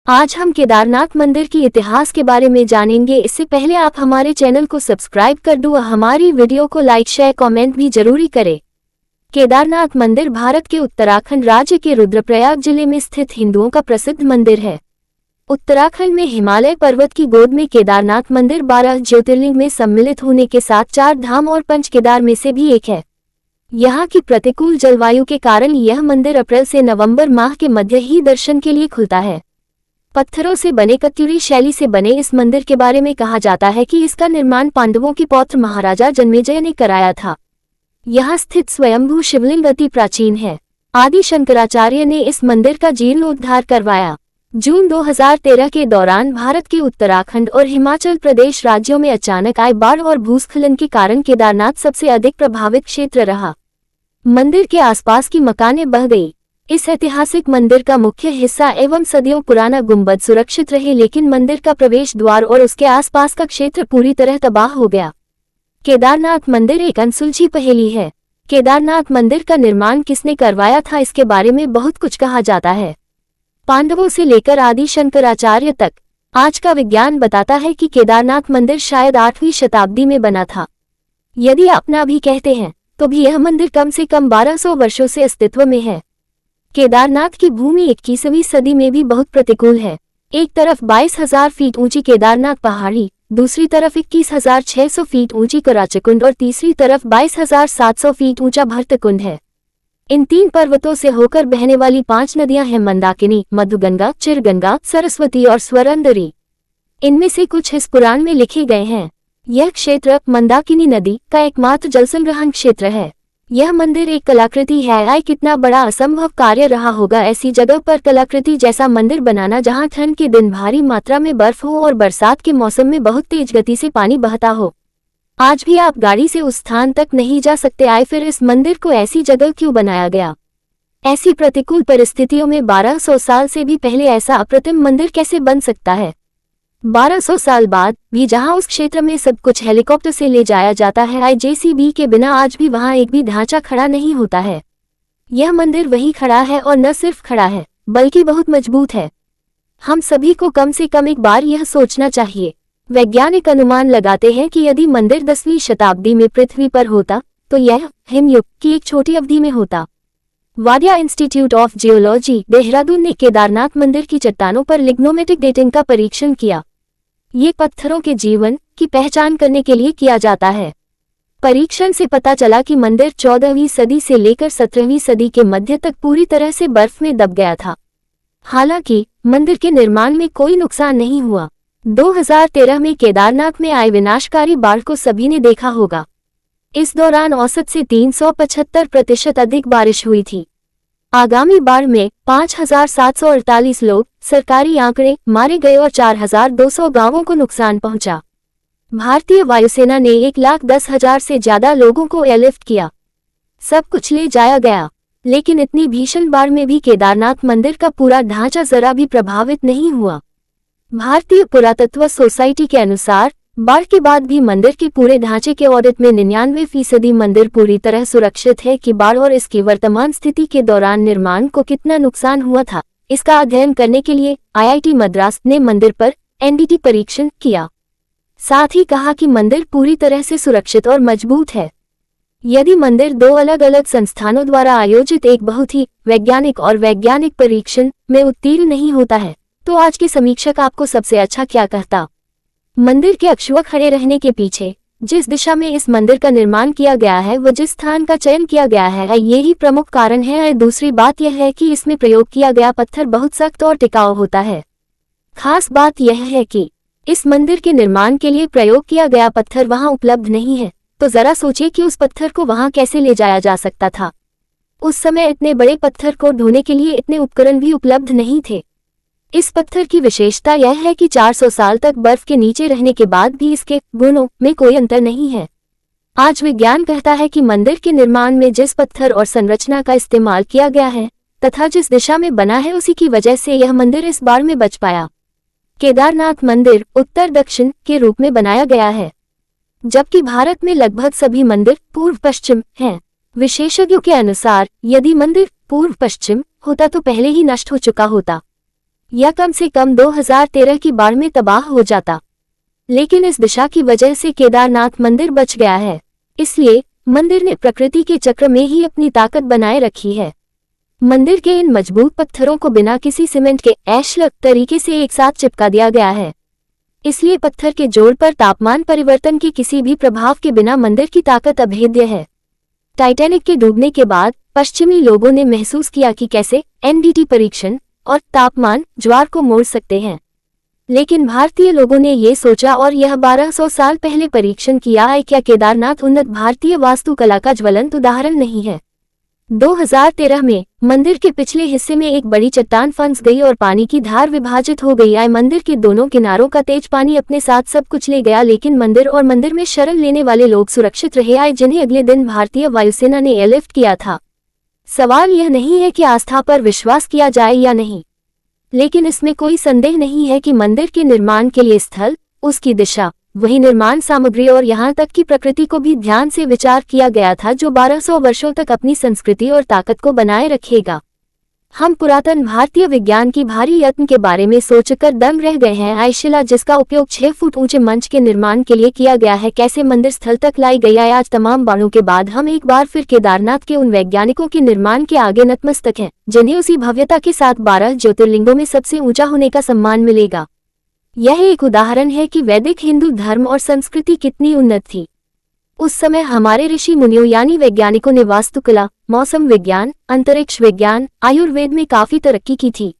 आज हम केदारनाथ मंदिर की इतिहास के बारे में जानेंगे। इससे पहले आप हमारे चैनल को सब्सक्राइब कर दो, हमारी वीडियो को लाइक शेयर कमेंट भी जरूरी करें। केदारनाथ मंदिर भारत के उत्तराखंड राज्य के रुद्रप्रयाग जिले में स्थित हिंदुओं का प्रसिद्ध मंदिर है। उत्तराखंड में हिमालय पर्वत की गोद में केदारनाथ मंदिर 12 ज्योतिर्लिंग में सम्मिलित होने के साथ 4 धाम और 5 केदार में से भी एक है। यहाँ की प्रतिकूल जलवायु के कारण यह मंदिर अप्रैल से नवंबर माह के मध्य ही दर्शन के लिए खुलता है। पत्थरों से बने कत्यूरी शैली से बने इस मंदिर के बारे में कहा जाता है कि इसका निर्माण पांडवों के पौत्र महाराजा जन्मेजय ने कराया था। यहाँ स्थित स्वयंभू शिवलिंग अति प्राचीन है। आदि शंकराचार्य ने इस मंदिर का जीर्णोद्धार करवाया। जून 2013 के दौरान भारत के उत्तराखंड और हिमाचल प्रदेश राज्यों में अचानक आए बाढ़ और भूस्खलन के कारण केदारनाथ सबसे अधिक प्रभावित क्षेत्र रहा। मंदिर के आसपास की मकानें बह गई। इस ऐतिहासिक मंदिर का मुख्य हिस्सा एवं सदियों पुराना गुंबद सुरक्षित रहे, लेकिन मंदिर का प्रवेश द्वार और उसके आसपास का क्षेत्र पूरी तरह तबाह हो गया। केदारनाथ मंदिर एक अनसुलझी पहेली है। केदारनाथ मंदिर का निर्माण किसने करवाया था, इसके बारे में बहुत कुछ कहा जाता है। पांडवों से लेकर आदि शंकराचार्य तक। आज का विज्ञान बताता है कि केदारनाथ मंदिर शायद 8वीं शताब्दी में बना था। यदि अपना भी कहते हैं तो भी यह मंदिर कम से कम 1200 वर्षों से अस्तित्व में है। केदारनाथ की भूमि 21वीं सदी में भी बहुत प्रतिकूल है। एक तरफ 22,000 फीट ऊंची केदारनाथ पहाड़ी, दूसरी तरफ 21,600 फीट ऊंची कराचकुंड और तीसरी तरफ 22,700 फीट ऊंचा भरतकुंड है। इन 3 पर्वतों से होकर बहने वाली 5 नदियां हैं मंदाकिनी, मधुगंगा, चिरगंगा, सरस्वती और स्वरंदरी। इनमें से कुछ इस पुराण में लिखे गए हैं। यह क्षेत्र मंदाकिनी नदी का एकमात्र जल संग्रहण क्षेत्र है। यह मंदिर एक कलाकृति है। कितना बड़ा असंभव कार्य रहा होगा ऐसी जगह पर कलाकृति जैसा मंदिर बनाना, जहां ठंड के दिन भारी मात्रा में बर्फ हो और बरसात के मौसम में बहुत तेज गति से पानी बहता हो। आज भी आप गाड़ी से उस स्थान तक नहीं जा सकते। फिर इस मंदिर को ऐसी जगह क्यों बनाया गया? ऐसी प्रतिकूल परिस्थितियों में 1200 साल से भी पहले ऐसा अप्रतिम मंदिर कैसे बन सकता है? 1200 साल बाद भी जहां उस क्षेत्र में सब कुछ हेलीकॉप्टर से ले जाया जाता है, जेसीबी के बिना आज भी वहां एक भी ढांचा खड़ा नहीं होता है। यह मंदिर वहीं खड़ा है और न सिर्फ खड़ा है बल्कि बहुत मजबूत है। हम सभी को कम से कम एक बार यह सोचना चाहिए। वैज्ञानिक अनुमान लगाते हैं कि यदि मंदिर 10वीं शताब्दी में पृथ्वी पर होता तो यह हिमयुग की एक छोटी अवधि में होता। Wadia institute of geology, Dehradun ने केदारनाथ मंदिर की चट्टानों पर लिग्नोमेटिक डेटिंग का परीक्षण किया। ये पत्थरों के जीवन की पहचान करने के लिए किया जाता है। परीक्षण से पता चला कि मंदिर 14वीं सदी से लेकर 17वीं सदी के मध्य तक पूरी तरह से बर्फ में दब गया था। हालांकि मंदिर के निर्माण में कोई नुकसान नहीं हुआ। 2013 में केदारनाथ में आए विनाशकारी बाढ़ को सभी ने देखा होगा। इस दौरान औसत से 375% अधिक बारिश हुई थी। आगामी बाढ़ में 5,748 लोग, सरकारी आंकड़े, मारे गए और 4,200 गांवों को नुकसान पहुंचा। भारतीय वायुसेना ने 1,10,000 से ज्यादा लोगों को एयरलिफ्ट किया। सब कुछ ले जाया गया, लेकिन इतनी भीषण बाढ़ में भी केदारनाथ मंदिर का पूरा ढांचा जरा भी प्रभावित नहीं हुआ। भारतीय पुरातत्व सोसाइटी के अनुसार बाढ़ के बाद भी मंदिर के पूरे ढांचे के ऑडिट में 99% मंदिर पूरी तरह सुरक्षित है। कि बाढ़ और इसकी वर्तमान स्थिति के दौरान निर्माण को कितना नुकसान हुआ था, इसका अध्ययन करने के लिए IIT मद्रास ने मंदिर पर NDT परीक्षण किया। साथ ही कहा कि मंदिर पूरी तरह से सुरक्षित और मजबूत है। यदि मंदिर 2 अलग अलग संस्थानों द्वारा आयोजित एक बहुत ही वैज्ञानिक परीक्षण में उत्तीर्ण नहीं होता है, तो आज के समीक्षक आपको सबसे अच्छा क्या कहता? मंदिर के अक्षुआ खड़े रहने के पीछे जिस दिशा में इस मंदिर का निर्माण किया गया है, व जिस स्थान का चयन किया गया है, यही प्रमुख कारण है। दूसरी बात यह है कि इसमें प्रयोग किया गया पत्थर बहुत सख्त और टिकाऊ होता है। खास बात यह है कि इस मंदिर के निर्माण के लिए प्रयोग किया गया पत्थर वहां उपलब्ध नहीं है। तो जरा सोचिए कि उस पत्थर को वहां कैसे ले जाया जा सकता था। उस समय इतने बड़े पत्थर को ढोने के लिए इतने उपकरण भी उपलब्ध नहीं थे। इस पत्थर की विशेषता यह है कि 400 साल तक बर्फ के नीचे रहने के बाद भी इसके गुणों में कोई अंतर नहीं है। आज विज्ञान कहता है कि मंदिर के निर्माण में जिस पत्थर और संरचना का इस्तेमाल किया गया है तथा जिस दिशा में बना है, उसी की वजह से यह मंदिर इस बाढ़ में बच पाया। केदारनाथ मंदिर उत्तर दक्षिण के रूप में बनाया गया है, जबकि भारत में लगभग सभी मंदिर पूर्व पश्चिम हैं। विशेषज्ञों के अनुसार यदि मंदिर पूर्व पश्चिम होता तो पहले ही नष्ट हो चुका होता। या कम से कम 2013 की बाढ़ में तबाह हो जाता। लेकिन इस दिशा की वजह से केदारनाथ मंदिर बच गया है। इसलिए मंदिर ने प्रकृति के चक्र में ही अपनी ताकत बनाए रखी है। मंदिर के इन मजबूत पत्थरों को बिना किसी सीमेंट के ऐशलक तरीके से एक साथ चिपका दिया गया है। इसलिए पत्थर के जोड़ पर तापमान परिवर्तन के किसी भी प्रभाव के बिना मंदिर की ताकत अभेद्य है। टाइटैनिक के डूबने के बाद पश्चिमी लोगों ने महसूस किया कि कैसे एनडीटी परीक्षण और तापमान ज्वार को मोड़ सकते हैं। लेकिन भारतीय लोगों ने ये सोचा और यह 1200 साल पहले परीक्षण किया है। क्या केदारनाथ उन्नत भारतीय वास्तुकला का ज्वलंत उदाहरण नहीं है? 2013 में मंदिर के पिछले हिस्से में एक बड़ी चट्टान फंस गई और पानी की धार विभाजित हो गई। आए मंदिर के दोनों किनारों का तेज पानी अपने साथ सब कुछ ले गया, लेकिन मंदिर और मंदिर में शरण लेने वाले लोग सुरक्षित रहे आए, जिन्हें अगले दिन भारतीय वायुसेना ने एयरलिफ्ट किया था। सवाल यह नहीं है कि आस्था पर विश्वास किया जाए या नहीं, लेकिन इसमें कोई संदेह नहीं है कि मंदिर के निर्माण के लिए स्थल, उसकी दिशा, वही निर्माण सामग्री और यहाँ तक कि प्रकृति को भी ध्यान से विचार किया गया था, जो 1200 वर्षों तक अपनी संस्कृति और ताकत को बनाए रखेगा। हम पुरातन भारतीय विज्ञान की भारी यत्न के बारे में सोचकर दंग रह गए हैं। आयशिला, जिसका उपयोग 6 फुट ऊंचे मंच के निर्माण के लिए किया गया है, कैसे मंदिर स्थल तक लाई गई है। आज तमाम बाढ़ों के बाद हम एक बार फिर केदारनाथ के उन वैज्ञानिकों के निर्माण के आगे नतमस्तक हैं, जिन्हें उसी भव्यता के साथ 12 ज्योतिर्लिंगों में सबसे ऊंचा होने का सम्मान मिलेगा। यह एक उदाहरण है कि वैदिक हिंदू धर्म और संस्कृति कितनी उन्नत थी। उस समय हमारे ऋषि मुनियों यानी वैज्ञानिकों ने वास्तुकला, मौसम विज्ञान, अंतरिक्ष विज्ञान, आयुर्वेद में काफी तरक्की की थी।